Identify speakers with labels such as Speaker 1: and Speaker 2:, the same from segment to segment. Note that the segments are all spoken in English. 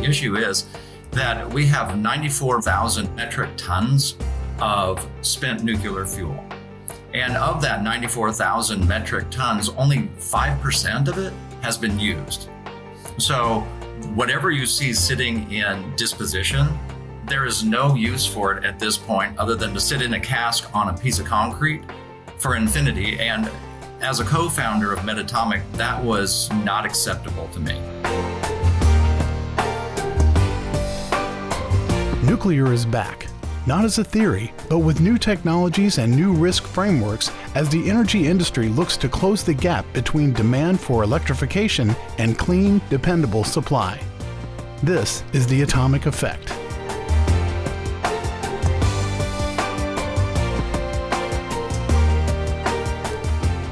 Speaker 1: issue is that we have 94,000 metric tons of spent nuclear fuel. And of that 94,000 metric tons, only 5% of it has been used. So whatever you see sitting in disposition, there is no use for it at this point other than to sit in a cask on a piece of concrete for infinity. And as a co-founder of Metatomic, that was not acceptable to me.
Speaker 2: Nuclear is back, not as a theory, but with new technologies and new risk frameworks as the energy industry looks to close the gap between demand for electrification and clean, dependable supply. This is the atomic effect.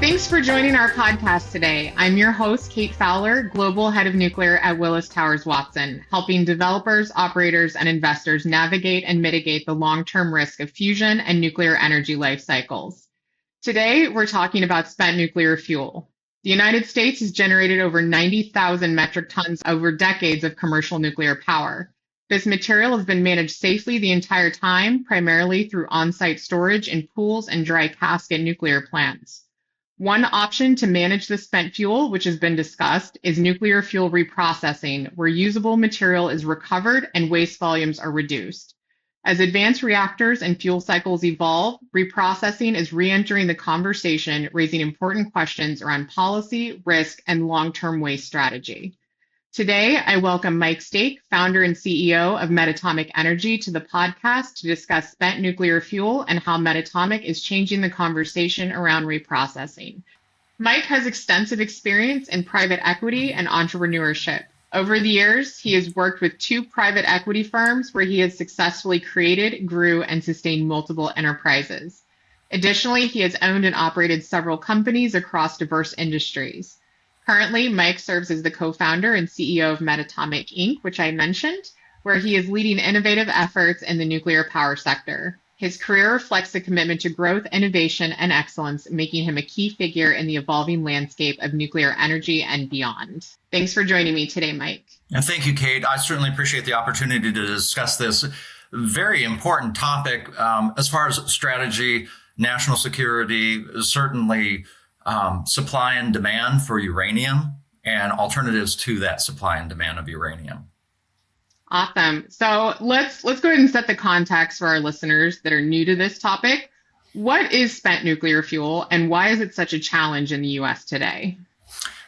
Speaker 3: Thanks for joining our podcast today. I'm your host, Kate Fowler, Global Head of Nuclear at Willis Towers Watson, helping developers, operators, and investors navigate and mitigate the long-term risk of fusion and nuclear energy life cycles. Today, we're talking about spent nuclear fuel. The United States has generated over 90,000 metric tons over decades of commercial nuclear power. This material has been managed safely the entire time, primarily through on-site storage in pools and dry casket nuclear plants. One option to manage the spent fuel, which has been discussed, is nuclear fuel reprocessing, where usable material is recovered and waste volumes are reduced. As advanced reactors and fuel cycles evolve, reprocessing is re-entering the conversation, raising important questions around policy, risk, and long-term waste strategy. Today, I welcome Mike Stake, founder and CEO of Metatomic Energy, to the podcast to discuss spent nuclear fuel and how Metatomic is changing the conversation around reprocessing. Mike has extensive experience in private equity and entrepreneurship. Over the years, he has worked with 2 private equity firms where he has successfully created, grew, and sustained multiple enterprises. Additionally, he has owned and operated several companies across diverse industries. Currently, Mike serves as the co-founder and CEO of Metatomic, Inc., which I mentioned, where he is leading innovative efforts in the nuclear power sector. His career reflects a commitment to growth, innovation, and excellence, making him a key figure in the evolving landscape of nuclear energy and beyond. Thanks for joining me today, Mike.
Speaker 1: And thank you, Kate. I certainly appreciate the opportunity to discuss this very important topic as far as strategy, national security, certainly supply and demand for uranium and alternatives to that supply and demand of uranium.
Speaker 3: Awesome. So let's go ahead and set the context for our listeners that are new to this topic. What is spent nuclear fuel and why is it such a challenge in the U.S. today?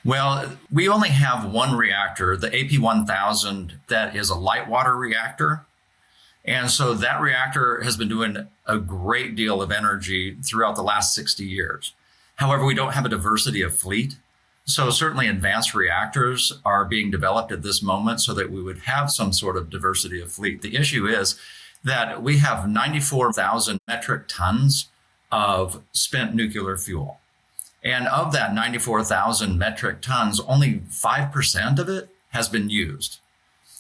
Speaker 1: Well, we only have one reactor, the AP1000, that is a light water reactor. And so that reactor has been doing a great deal of energy throughout the last 60 years. However, we don't have a diversity of fleet. So certainly advanced reactors are being developed at this moment so that we would have some sort of diversity of fleet. The issue is that we have 94,000 metric tons of spent nuclear fuel. And of that 94,000 metric tons, only 5% of it has been used.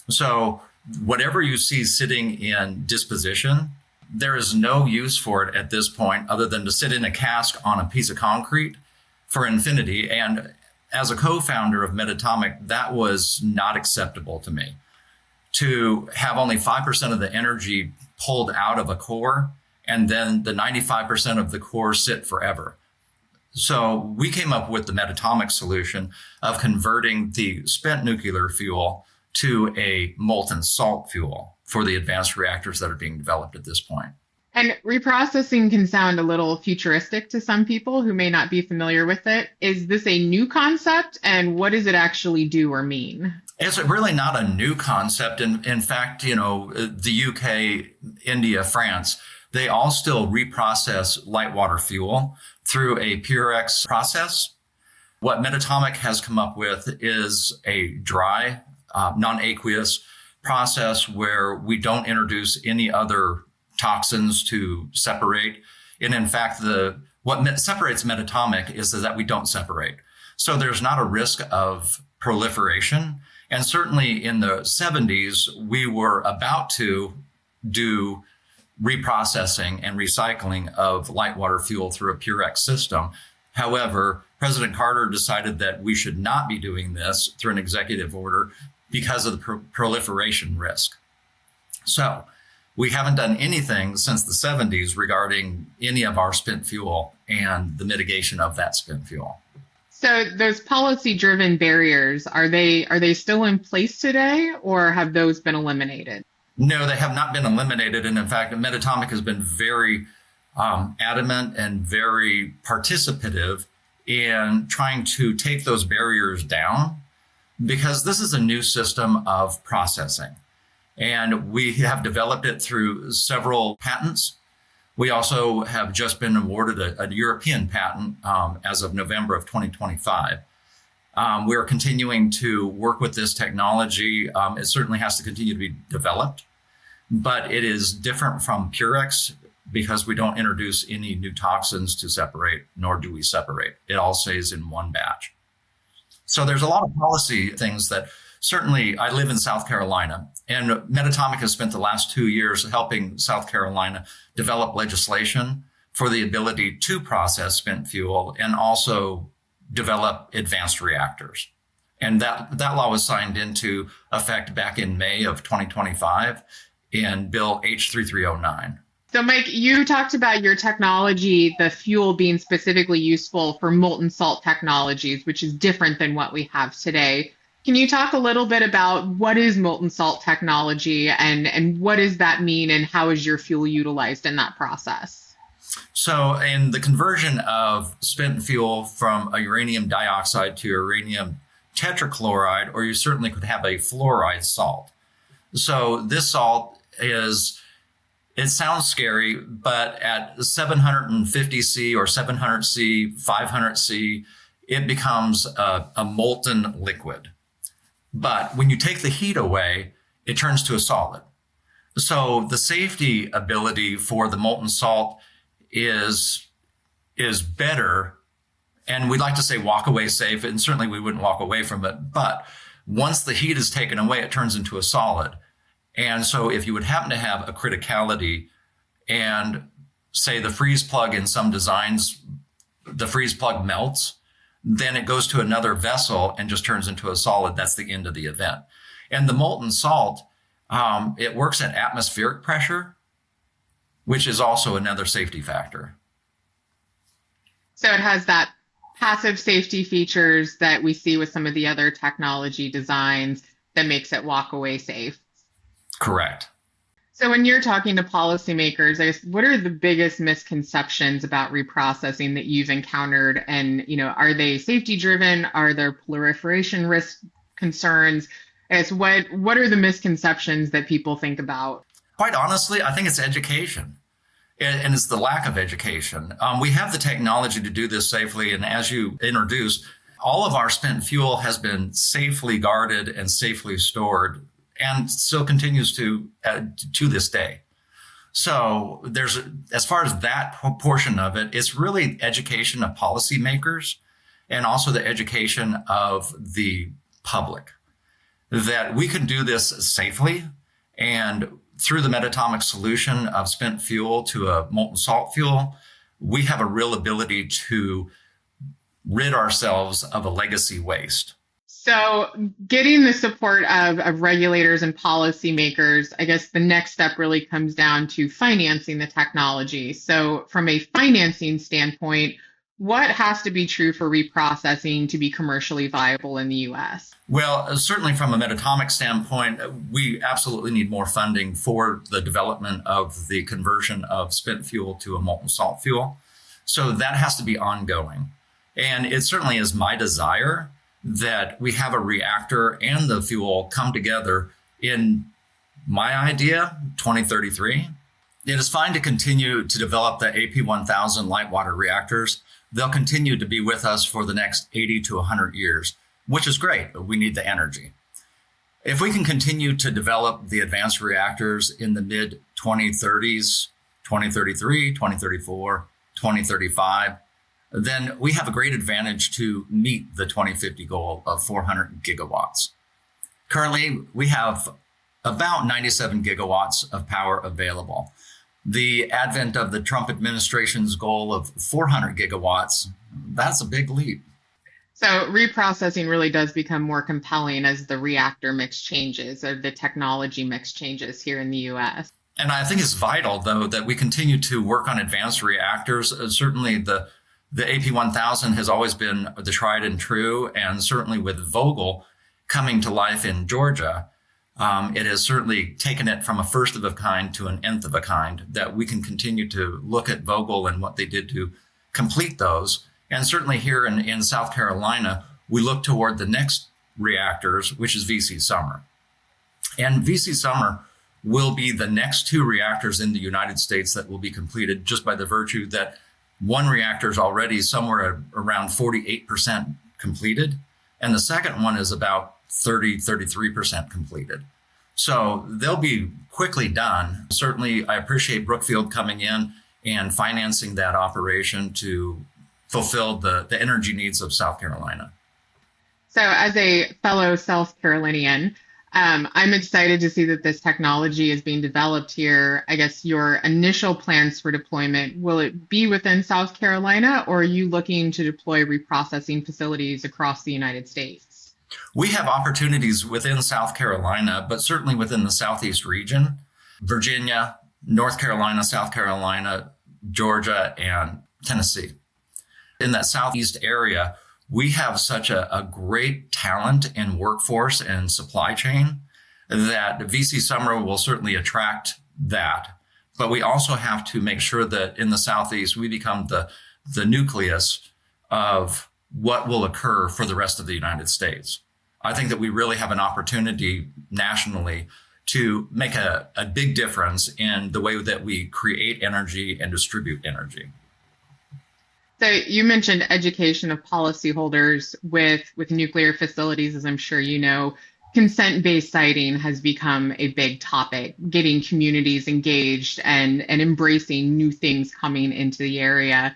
Speaker 1: So whatever you see sitting in disposition, there is no use for it at this point other than to sit in a cask on a piece of concrete for infinity. And as a co-founder of Metatomic, that was not acceptable to me. To have only 5% of the energy pulled out of a core and then the 95% of the core sit forever. So we came up with the Metatomic solution of converting the spent nuclear fuel to a molten salt fuel for the advanced reactors that are being developed at this point.
Speaker 3: And reprocessing can sound a little futuristic to some people who may not be familiar with it. Is this a new concept, and what does it actually do or mean?
Speaker 1: It's really not a new concept. In fact, the UK, India, France, they all still reprocess light water fuel through a Purex process. What Metatomic has come up with is a dry, non-aqueous process where we don't introduce any other toxins to separate. And in fact, what separates Metatomic is that we don't separate. So there's not a risk of proliferation. And certainly in the 70s, we were about to do reprocessing and recycling of light water fuel through a Purex system. However, President Carter decided that we should not be doing this through an executive order because of the proliferation risk. So we haven't done anything since the 70s regarding any of our spent fuel and the mitigation of that spent fuel.
Speaker 3: So those policy-driven barriers, are they still in place today, or have those been eliminated?
Speaker 1: No, they have not been eliminated. And in fact, Metatomic has been very adamant and very participative in trying to take those barriers down, because this is a new system of processing. And we have developed it through several patents. We also have just been awarded a European patent as of November of 2025. We're continuing to work with this technology. It certainly has to continue to be developed, but it is different from Purex because we don't introduce any new toxins to separate, nor do we separate. It all stays in one batch. So there's a lot of policy things that certainly, I live in South Carolina, and Metatomic has spent the last 2 years helping South Carolina develop legislation for the ability to process spent fuel and also develop advanced reactors. And that law was signed into effect back in May of 2025 in Bill H3309.
Speaker 3: So Mike, you talked about your technology, the fuel being specifically useful for molten salt technologies, which is different than what we have today. Can you talk a little bit about what is molten salt technology and what does that mean, and how is your fuel utilized in that process?
Speaker 1: So in the conversion of spent fuel from a uranium dioxide to uranium tetrachloride, or you certainly could have a fluoride salt. So this salt it sounds scary, but at 750 C or 700 C, 500 C, it becomes a molten liquid. But when you take the heat away, it turns to a solid. So the safety ability for the molten salt is better. And we'd like to say walk away safe, and certainly we wouldn't walk away from it. But once the heat is taken away, it turns into a solid. And so if you would happen to have a criticality and say the freeze plug in some designs, the freeze plug melts, then it goes to another vessel and just turns into a solid. That's the end of the event. And the molten salt, it works at atmospheric pressure, which is also another safety factor.
Speaker 3: So it has that passive safety features that we see with some of the other technology designs that makes it walk away safe.
Speaker 1: Correct.
Speaker 3: So when you're talking to policymakers, I guess, what are the biggest misconceptions about reprocessing that you've encountered? And, are they safety driven? Are there proliferation risk concerns? I guess, what are the misconceptions that people think about?
Speaker 1: Quite honestly, I think it's education. And it's the lack of education. We have the technology to do this safely. And as you introduced, all of our spent fuel has been safely guarded and safely stored, and still continues to this day. So as far as that portion of it, it's really education of policymakers and also the education of the public that we can do this safely. And through the Metatomic solution of spent fuel to a molten salt fuel, we have a real ability to rid ourselves of a legacy waste.
Speaker 3: So getting the support of regulators and policymakers, I guess the next step really comes down to financing the technology. So from a financing standpoint, what has to be true for reprocessing to be commercially viable in the U.S.?
Speaker 1: Well, certainly from a Metatomic standpoint, we absolutely need more funding for the development of the conversion of spent fuel to a molten salt fuel. So that has to be ongoing. And it certainly is my desire that we have a reactor and the fuel come together in, my idea, 2033. It is fine to continue to develop the AP1000 light water reactors. They'll continue to be with us for the next 80 to 100 years, which is great, but we need the energy. If we can continue to develop the advanced reactors in the mid-2030s, 2033, 2034, 2035, then we have a great advantage to meet the 2050 goal of 400 gigawatts. Currently, we have about 97 gigawatts of power available. The advent of the Trump administration's goal of 400 gigawatts, that's a big leap.
Speaker 3: So reprocessing really does become more compelling as the reactor mix changes or the technology mix changes here in the US.
Speaker 1: And I think it's vital, though, that we continue to work on advanced reactors. Certainly, the AP1000 has always been the tried and true, and certainly with Vogtle coming to life in Georgia, it has certainly taken it from a first of a kind to an nth of a kind, that we can continue to look at Vogtle and what they did to complete those. And certainly here in South Carolina, we look toward the next reactors, which is VC Summer. And VC Summer will be the next two reactors in the United States that will be completed, just by the virtue that one reactor is already somewhere around 48% completed, and the second one is about 33% completed. So they'll be quickly done. Certainly, I appreciate Brookfield coming in and financing that operation to fulfill the energy needs of South Carolina.
Speaker 3: So as a fellow South Carolinian, I'm excited to see that this technology is being developed here. I guess your initial plans for deployment, will it be within South Carolina, or are you looking to deploy reprocessing facilities across the United States?
Speaker 1: We have opportunities within South Carolina, but certainly within the Southeast region, Virginia, North Carolina, South Carolina, Georgia, and Tennessee. In that Southeast area, we have such a great talent and workforce and supply chain that VC Summer will certainly attract that. But we also have to make sure that in the Southeast, we become the nucleus of what will occur for the rest of the United States. I think that we really have an opportunity nationally to make a big difference in the way that we create energy and distribute energy.
Speaker 3: So you mentioned education of policyholders with nuclear facilities, as I'm sure you know. Consent-based siting has become a big topic, getting communities engaged and embracing new things coming into the area.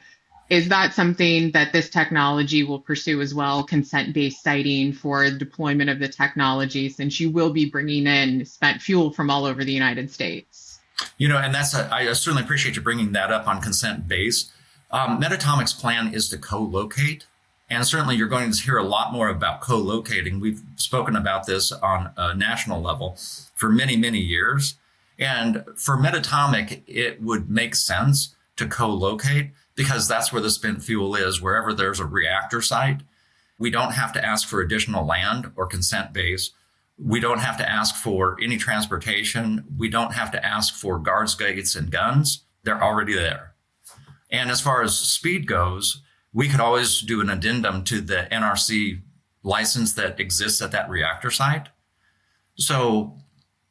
Speaker 3: Is that something that this technology will pursue as well, consent-based siting for deployment of the technology, since you will be bringing in spent fuel from all over the United States?
Speaker 1: You know, and I certainly appreciate you bringing that up on consent-based. Metatomic's plan is to co-locate, and certainly you're going to hear a lot more about co-locating. We've spoken about this on a national level for many, many years. And for Metatomic, it would make sense to co-locate because that's where the spent fuel is. Wherever there's a reactor site, we don't have to ask for additional land or consent base. We don't have to ask for any transportation. We don't have to ask for guards, gates, and guns. They're already there. And as far as speed goes, we could always do an addendum to the NRC license that exists at that reactor site. So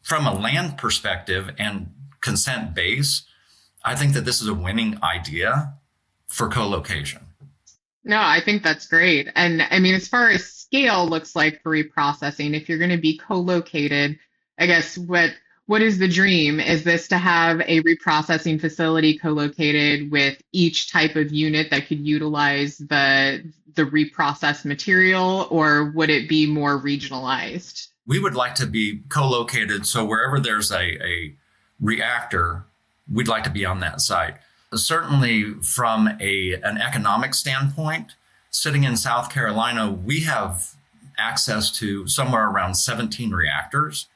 Speaker 1: from a land perspective and consent base, I think that this is a winning idea for co-location.
Speaker 3: No, I think that's great. And I mean, as far as scale looks like for reprocessing, if you're going to be co-located, I guess what is the dream? Is this to have a reprocessing facility co-located with each type of unit that could utilize the reprocessed material, or would it be more regionalized?
Speaker 1: We would like to be co-located, so wherever there's a reactor, we'd like to be on that site. Certainly from an economic standpoint, sitting in South Carolina, we have access to somewhere around 17 reactors.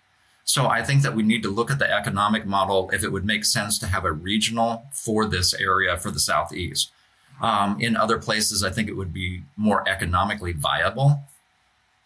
Speaker 1: So I think that we need to look at the economic model if it would make sense to have a regional for this area for the Southeast. In other places, I think it would be more economically viable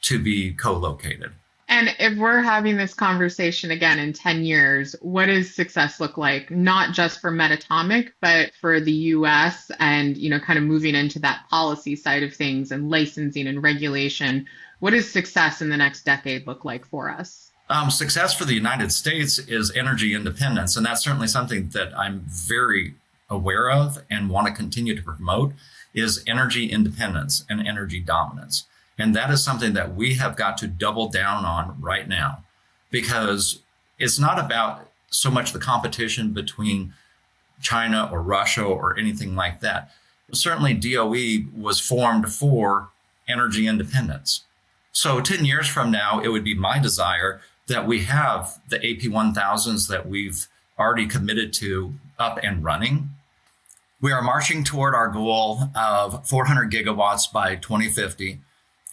Speaker 1: to be co-located.
Speaker 3: And if we're having this conversation again in 10 years, what does success look like? Not just for Metatomic, but for the US and, kind of moving into that policy side of things and licensing and regulation. What does success in the next decade look like for us?
Speaker 1: Success for the United States is energy independence, and that's certainly something that I'm very aware of and want to continue to promote, is energy independence and energy dominance. And that is something that we have got to double down on right now, because it's not about so much the competition between China or Russia or anything like that. Certainly DOE was formed for energy independence. So 10 years from now, it would be my desire that we have the AP1000s that we've already committed to up and running. We are marching toward our goal of 400 gigawatts by 2050.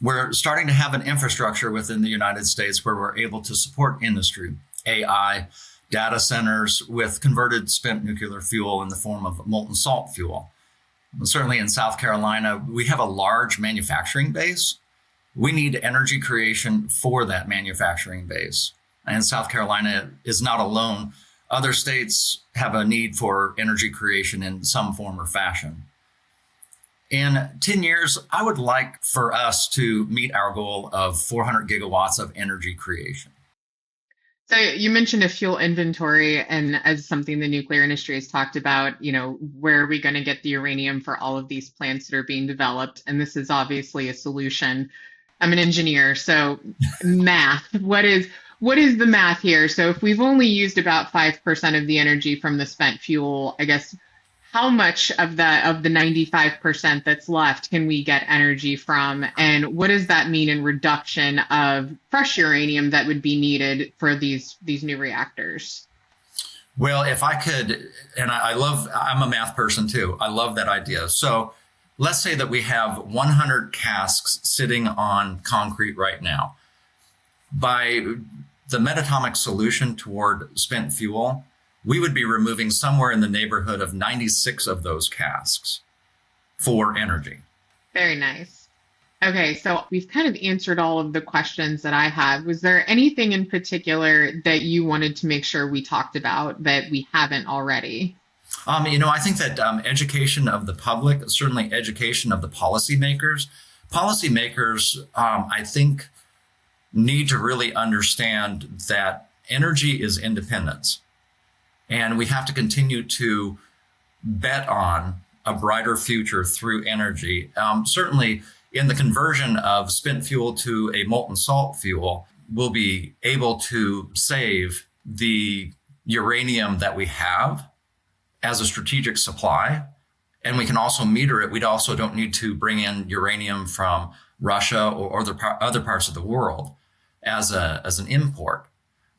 Speaker 1: We're starting to have an infrastructure within the United States where we're able to support industry, AI, data centers with converted spent nuclear fuel in the form of molten salt fuel. Certainly in South Carolina, we have a large manufacturing base. We need energy creation for that manufacturing base. And South Carolina is not alone. Other states have a need for energy creation in some form or fashion. In 10 years, I would like for us to meet our goal of 400 gigawatts of energy creation.
Speaker 3: So you mentioned a fuel inventory, and as something the nuclear industry has talked about, where are we going to get the uranium for all of these plants that are being developed? And this is obviously a solution. I'm an engineer, so math. What is the math here? So if we've only used about 5% of the energy from the spent fuel, I guess how much of the 95% that's left can we get energy from? And what does that mean in reduction of fresh uranium that would be needed for these new reactors?
Speaker 1: Well, if I could, and I'm a math person too. I love that idea. So let's say that we have 100 casks sitting on concrete right now. By the metatomic solution toward spent fuel, we would be removing somewhere in the neighborhood of 96 of those casks for energy.
Speaker 3: Very nice. Okay, so we've kind of answered all of the questions that I had. Was there anything in particular that you wanted to make sure we talked about that we haven't already?
Speaker 1: I think that education of the public, certainly education of the policymakers, I think, need to really understand that energy is independence. And we have to continue to bet on a brighter future through energy. Certainly, in the conversion of spent fuel to a molten salt fuel, we'll be able to save the uranium that we have as a strategic supply. And we can also meter it. We also don't need to bring in uranium from Russia or other parts of the world as an import.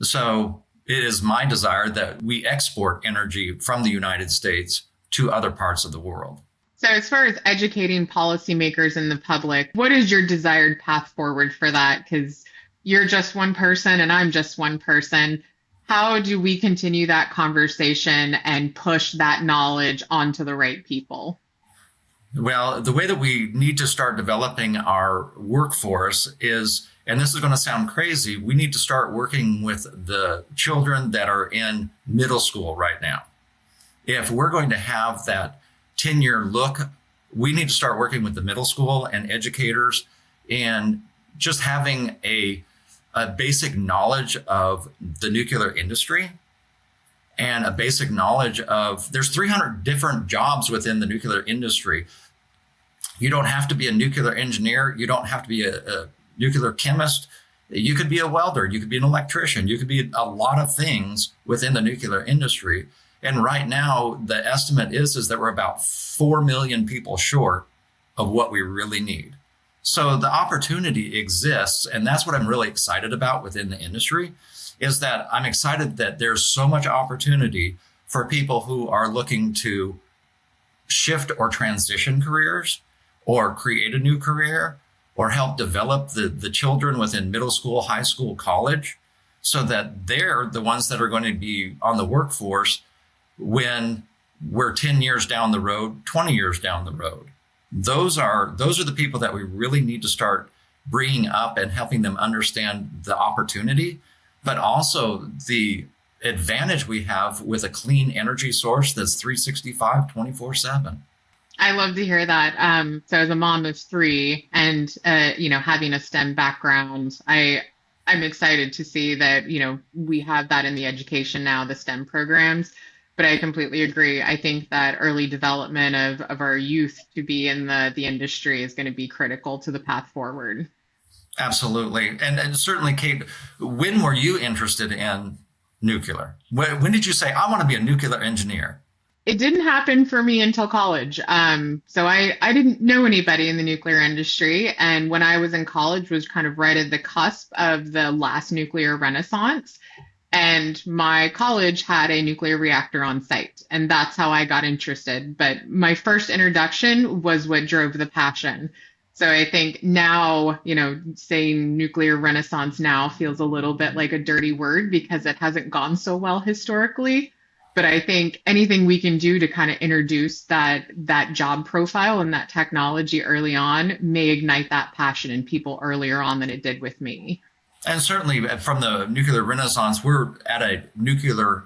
Speaker 1: So it is my desire that we export energy from the United States to other parts of the world.
Speaker 3: So as far as educating policymakers and the public, what is your desired path forward for that? Because you're just one person and I'm just one person. How do we continue that conversation and push that knowledge onto the right people?
Speaker 1: Well, the way that we need to start developing our workforce is, and this is going to sound crazy, we need to start working with the children that are in middle school right now. If we're going to have that 10-year look, we need to start working with the middle school and educators and just having a basic knowledge of the nuclear industry and a basic knowledge of there's 300 different jobs within the nuclear industry. You don't have to be a nuclear engineer. You don't have to be a nuclear chemist. You could be a welder. You could be an electrician. You could be a lot of things within the nuclear industry. And right now, the estimate is that we're about 4 million people short of what we really need. So the opportunity exists. And that's what I'm really excited about within the industry, is that I'm excited that there's so much opportunity for people who are looking to shift or transition careers or create a new career or help develop the children within middle school, high school, college, so that they're the ones that are going to be on the workforce when we're 10 years down the road, 20 years down the road. Those are the people that we really need to start bringing up and helping them understand the opportunity, but also the advantage we have with a clean energy source that's 365, 24/7.
Speaker 3: I love to hear that. So as a mom of three and, having a STEM background, I'm excited to see that, we have that in the education now, the STEM programs. But I completely agree. I think that early development of our youth to be in the industry is going to be critical to the path forward.
Speaker 1: Absolutely. And certainly, Kate, when were you interested in nuclear? When did you say, I want to be a nuclear engineer?
Speaker 3: It didn't happen for me until college. So I didn't know anybody in the nuclear industry. And when I was in college was kind of right at the cusp of the last nuclear renaissance. And my college had a nuclear reactor on site. And that's how I got interested. But my first introduction was what drove the passion. So I think now, saying nuclear renaissance now feels a little bit like a dirty word because it hasn't gone so well historically. But I think anything we can do to kind of introduce that job profile and that technology early on may ignite that passion in people earlier on than it did with me.
Speaker 1: And certainly from the nuclear renaissance, we're at a nuclear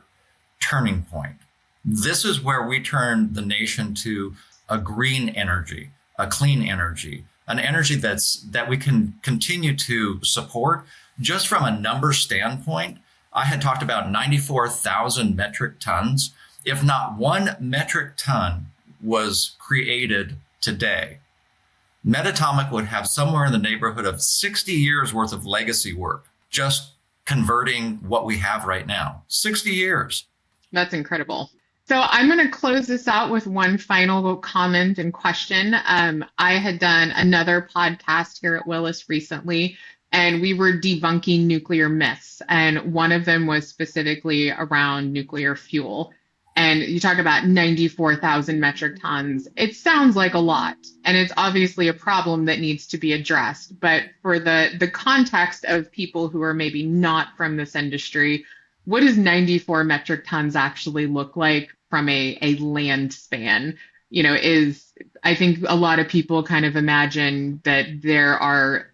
Speaker 1: turning point. This is where we turn the nation to a green energy, a clean energy, an energy that we can continue to support. Just from a number standpoint, I had talked about 94,000 metric tons. If not 1 metric ton was created today, Metatomic would have somewhere in the neighborhood of 60 years worth of legacy work, just converting what we have right now. 60 years.
Speaker 3: That's incredible. So I'm going to close this out with one final comment and question. I had done another podcast here at Willis recently, and we were debunking nuclear myths. And one of them was specifically around nuclear fuel. And you talk about 94,000 metric tons. It sounds like a lot, and it's obviously a problem that needs to be addressed. But for the context of people who are maybe not from this industry, what does 94 metric tons actually look like from a land span? I think a lot of people kind of imagine that there are,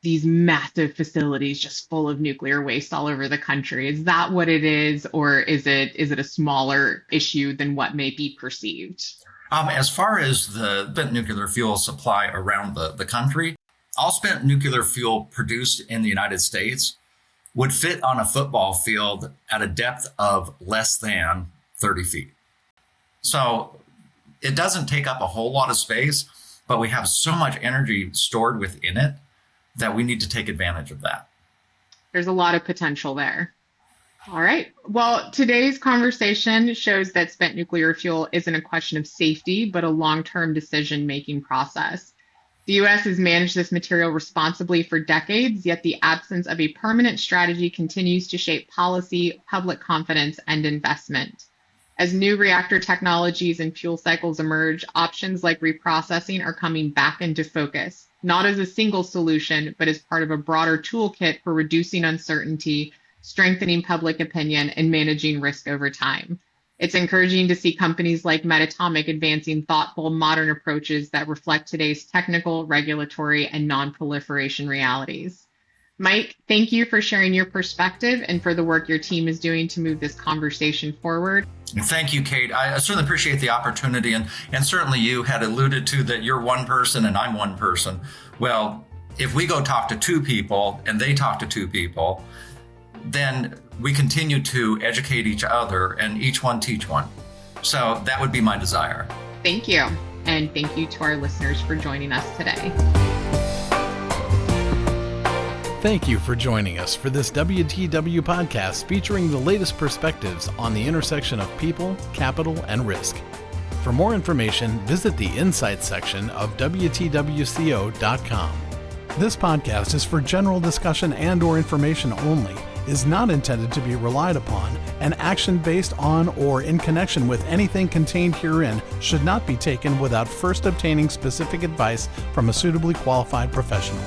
Speaker 3: these massive facilities just full of nuclear waste all over the country. Is that what it is? Or is it a smaller issue than what may be perceived?
Speaker 1: As far as the spent nuclear fuel supply around the country, all spent nuclear fuel produced in the United States would fit on a football field at a depth of less than 30 feet. So it doesn't take up a whole lot of space, but we have so much energy stored within it that we need to take advantage of that.
Speaker 3: There's a lot of potential there. All right. Well, today's conversation shows that spent nuclear fuel isn't a question of safety, but a long-term decision-making process. The U.S. has managed this material responsibly for decades, yet the absence of a permanent strategy continues to shape policy, public confidence, and investment. As new reactor technologies and fuel cycles emerge, options like reprocessing are coming back into focus, not as a single solution, but as part of a broader toolkit for reducing uncertainty, strengthening public opinion, and managing risk over time. It's encouraging to see companies like Metatomic advancing thoughtful, modern approaches that reflect today's technical, regulatory, and non-proliferation realities. Mike, thank you for sharing your perspective and for the work your team is doing to move this conversation forward.
Speaker 1: Thank you, Kate. I certainly appreciate the opportunity. And certainly you had alluded to that you're one person and I'm one person. Well, if we go talk to 2 people and they talk to 2 people, then we continue to educate each other and each one teach one. So that would be my desire.
Speaker 3: Thank you. And thank you to our listeners for joining us today.
Speaker 2: Thank you for joining us for this WTW podcast featuring the latest perspectives on the intersection of people, capital, and risk. For more information, visit the Insights section of WTWCO.com. This podcast is for general discussion and/or information only, is not intended to be relied upon, and action based on or in connection with anything contained herein should not be taken without first obtaining specific advice from a suitably qualified professional.